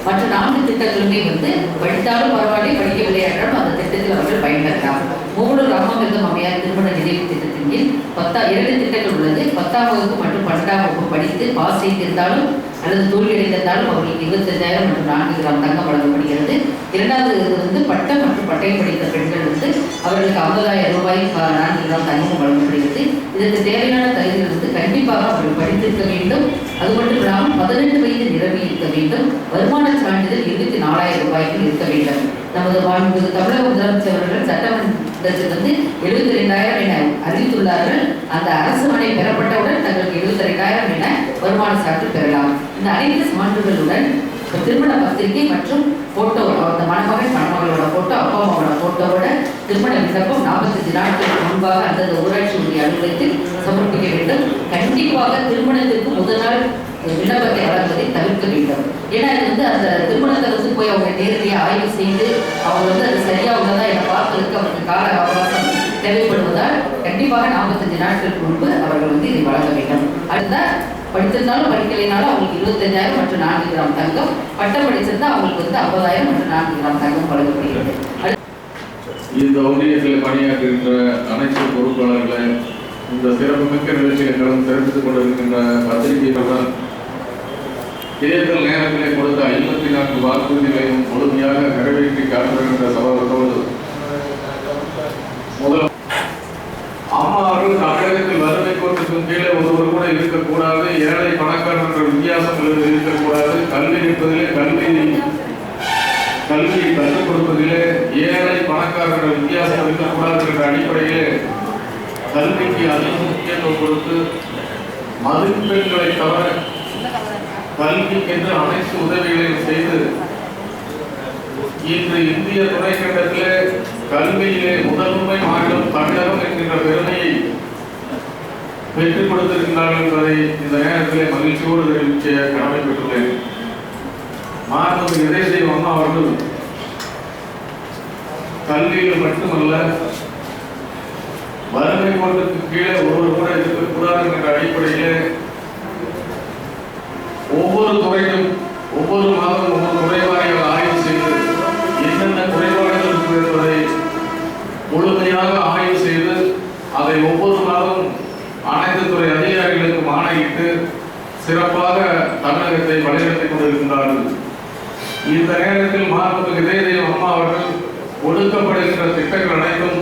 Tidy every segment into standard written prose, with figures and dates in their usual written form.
மற்ற 4 திட்டங்களுமே படித்தாலும் பரவாயில்லை, படிக்கவில்லை என்றாலும் அந்த திட்டத்தில் அவர்கள் பயன்பெறலாம். மூவலூர் ராமமிர்தம் அம்மையார் திருமண நினைவு திட்டத்தின் கீழ் 2 திட்டங்கள் உள்ளது. 10ஆம் வகுப்பு மற்றும் 12ஆம் வகுப்பு படித்து பாஸ் செய்திருந்தாலும் அல்லது தோல்வியடைந்திருந்தாலும் அவர்களுக்கு 25,000 மற்றும் 4 கிராம் தங்கம் வழங்கப்படுகிறது. இரண்டாவது பட்டம் மற்றும் பட்டயம் படித்த பெண்கள் அவர்களுக்கு 50,000 ரூபாய் 4 கிராம் தங்கமும் வழங்கப்படுகிறது. இதற்கு தேவையான தகுதிகள் கண்டிப்பாக அவர்கள் படித்திருக்க வேண்டும். அது மட்டும் இல்லாமல் 18 வயது நிரம்பி இருக்க வேண்டும். வருமான சான்றிதழ் 24,000 ரூபாய்க்கு இருக்க வேண்டும். நமது மாண்புமிகு தமிழக முதலமைச்சர் அவர்கள் சட்டமன்றத்தில் 72,000 என அறிவித்துள்ளார்கள். அந்த அரசு மனை பெறப்பட்டவுடன் தங்களுக்கு 72,000 என வருமான சான்று பெறலாம். இந்த அனைத்து சான்றுகளுடன் திருமண பத்திரிகை மற்றும் போட்டோ, அந்த மணமகன் மணமகளோட போட்டோ, அப்பா அம்மாவோட போட்டோவோட திருமண விண்ணப்பம் 45 நாட்களுக்கு முன்பாக அந்தந்த ஊராட்சி ஒன்றிய அலுவலகத்தில் சமர்ப்பிக்க வேண்டும். கண்டிப்பாக திருமணத்திற்கு முதல் நாள் விண்ணப்பத்தை வழங்குவதை தவிர்க்க வேண்டும். ஏன்னா இது அந்த திருமணத்தை போய் அவங்க நேரடியாக ஆய்வு செய்து அவங்க அது சரியா உள்ளதா என பார்ப்பதற்கு அவருக்கு கால அவகாசம் தேவைப்படுவதால் கண்டிப்பாக 45 நாட்களுக்கு முன்பு அவர்கள் இதை வழங்க வேண்டும். அடுத்த படித்திருந்தாலும் படிக்கலைனாலும் அவங்களுக்கு 25,000 மற்றும் 4 கிராம் தங்கம், பட்டம் படிச்சிருந்தா அவங்களுக்கு 50,000 மற்றும் 4 கிராம் தங்கம் வழங்கப்படுகிறது. இந்த ஒன்றியத்தில் பணியாற்றுகின்ற அனைத்து பொறுப்பாளர்களை இந்த சிறப்புமிக்க நிகழ்ச்சியில் கலந்து தெரிவித்துக் கொண்டிருக்கின்ற பத்திரிகைகளுடன் தேர்தல் நேரத்திலே கொடுத்த 54 வாக்குறுதிகளையும் முழுமையாக நிறைவேற்றி காட்டுகின்ற சபையோடு முதல் அம்மா அவர்கள் தமிழகத்தில் வறுமை கோட்டுக்கும் கீழே ஒருவர் கூட இருக்கக்கூடாது, ஏழை பணக்காரர் என்ற வித்தியாசம் இருக்கக்கூடாது, கல்வி இருப்பதிலே கல்வியை கற்றுக் கொடுப்பதிலே ஏழை பணக்காரர் என்ற வித்தியாசம் இருக்கக்கூடாது என்ற அடிப்படையிலே கல்விக்கு அதிக முக்கியத்துவம் கொடுத்து மதிப்பெண்களை தவிர கல்விக்கென்று அனைத்து உதவிகளையும் செய்து இன்று இந்திய துணைக்கண்டத்திலே கல்வியிலே முதன்மை மாநிலம் தமிழகம் என்கின்ற பெருமையை பெற்றுக் கொடுத்திருக்கின்றார்கள் என்பதை இந்த நேரத்திலே மகிழ்ச்சியோடு தெரிவிக்க கடமைப்பட்டுள்ளேன். மாண்புமிகு இதயதெய்வம் அம்மா அவர்கள் கல்வியில் மட்டுமல்ல வறுமை கோட்டுக்கு கீழே ஒருவர் கூட இருக்கக்கூடாது என்ற அடிப்படையிலே ஒவ்வொரு துறையும் ஒவ்வொரு மாதம் ஒவ்வொரு குறைபாடுகளை ஆய்வு செய்து என்னென்ன குறைபாடுகள் இருக்கு என்பதை முழுமையாக ஆய்வு செய்து அதை ஒவ்வொரு மாதம் அனைத்து துறை அதிகாரிகளுக்கும் ஆணையிட்டு சிறப்பாக தமிழகத்தை வழிநடத்திக் கொண்டிருக்கின்றார்கள். இந்த நேரத்தில் மாண்புமிகு இதயதெய்வம் அம்மா அவர்கள் ஒடுக்கப்படுகின்ற திட்டங்கள் அனைத்தும்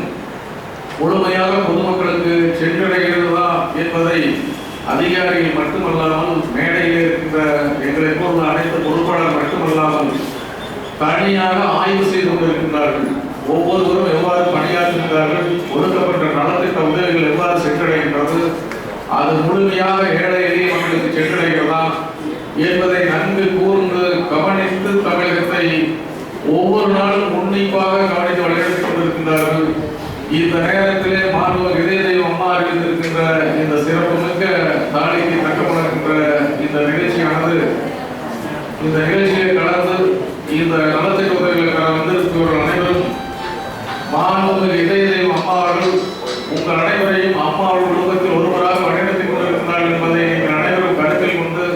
முழுமையாக பொதுமக்களுக்கு சென்றடைகிறதா என்பதை அதிகாரிகள் மட்டுமல்லாமல் மேடையில் இருக்கின்ற எங்களை போன்ற அனைத்து பொறுப்பாளர் மட்டுமல்லாமல் தனியாக ஆய்வு செய்து கொண்டிருக்கின்றார்கள். ஒவ்வொருவரும் எவ்வாறு பணியாற்றுகின்றார்கள், ஒடுக்கப்பட்ட நலத்திட்ட உதவிகள் எவ்வாறு சென்றடைகின்றது, அது முழுமையாக ஏழை எளிய மக்களுக்கு சென்றடைகிறதா என்பதை நன்கு கூர்ந்து கவனித்து தமிழகத்தை ஒவ்வொரு நாளும் உன்னிப்பாக கவனித்து வழிநடத்திக் கொண்டிருக்கின்றார்கள். இந்த நேரத்திலே மாண்புமிகு இதயதெய்வம் அம்மா அறிவித்திருக்கின்ற இந்த சிறப்புமிக்க தாலிக்கு தக்கப்படுகின்ற இந்த நிகழ்ச்சியானது இந்த நிகழ்ச்சியை கலந்து இந்த நலத்திட்ட உதவிகளுக்காக வந்திருப்பவர்கள் அனைவரும் மாண்புமிகு இதயதெய்வம் அம்மா அவர்கள் உங்கள் அனைவரையும் அம்மா அவர்கள் குடும்பத்தில் ஒருவராக வழிநடத்திக் கொண்டிருக்கிறார்கள் என்பதை நீங்கள் அனைவரும் கருத்தில் கொண்டு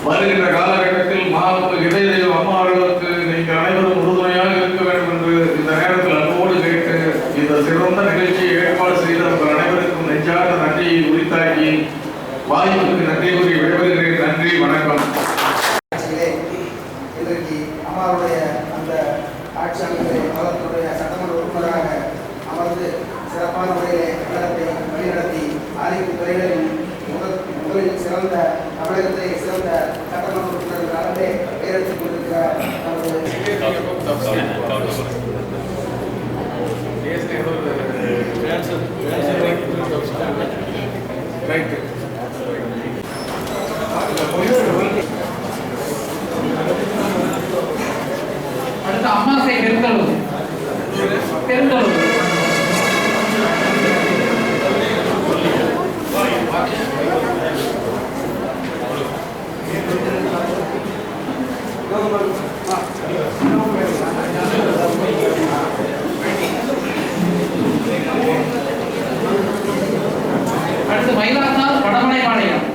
வருகின்ற காலகட்டத்தில் மாண்புமிகு இதயதெய்வம் அம்மா அவர்களுக்கு நீங்கள் அனைவரும் உறுதுணையாக இருக்க வேண்டும் என்று இந்த நேரத்தில் அன்போடு கேட்டு இந்த சிறந்த நிகழ்ச்சியை ஏற்பாடு செய்த உங்கள் அனைவருக்கும் நெஞ்சார்ந்த நன்றியை உரித்தாக்கி வாய்ப்புக்கு நன்றி கூறி விடைபெறுகிறேன். நன்றி, வணக்கம். இன்றைக்கு அம்மாவுடைய அந்த ஆட்சியாளர்களை அவர்களுடைய சட்டமன்ற உறுப்பினராக அமர்ந்து சிறப்பான முறையிலே கழகத்தை வழிநடத்தி அனைத்து துறைகளிலும் முதலில் சிறந்த தமிழகத்தை சிறந்த சட்டமன்ற உறுப்பினர்களாகவே பெயரெடுத்துக் கொண்டிருக்கிற அடுத்த அம்மாசை பெருந்தளவு அடுத்து மயிலாடுதுறை வடமலை மாநிலம்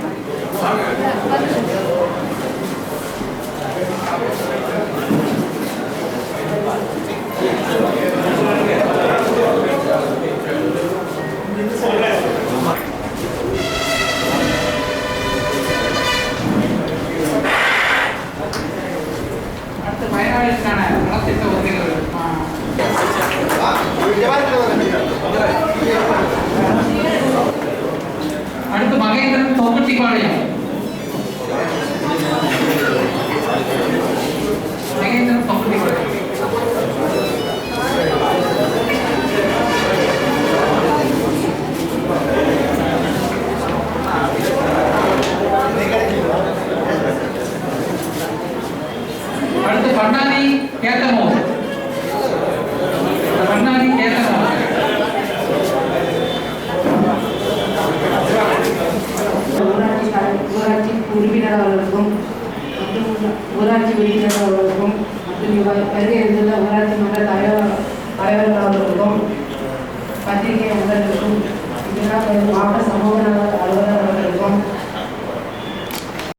அடுத்து மகேந்திரன் தொகுட்டிபாளையம். மகேந்திரன் தொகுட்டிபாளையம். அடுத்து பண்ணாரி கேத்தனூர். பண்ணாரி கேத்தனூர். ஊராட்சி உறுப்பினர் அவர்களுக்கும் மற்றும் ஊராட்சி உறுப்பினர் அவர்களுக்கும் மற்றும் வருகை இருந்துள்ள ஊராட்சி மன்ற தலைவர் அவர்களுக்கும் பத்திரிகை நண்பர்களுக்கும் இதெல்லாம் மாவட்ட சமூக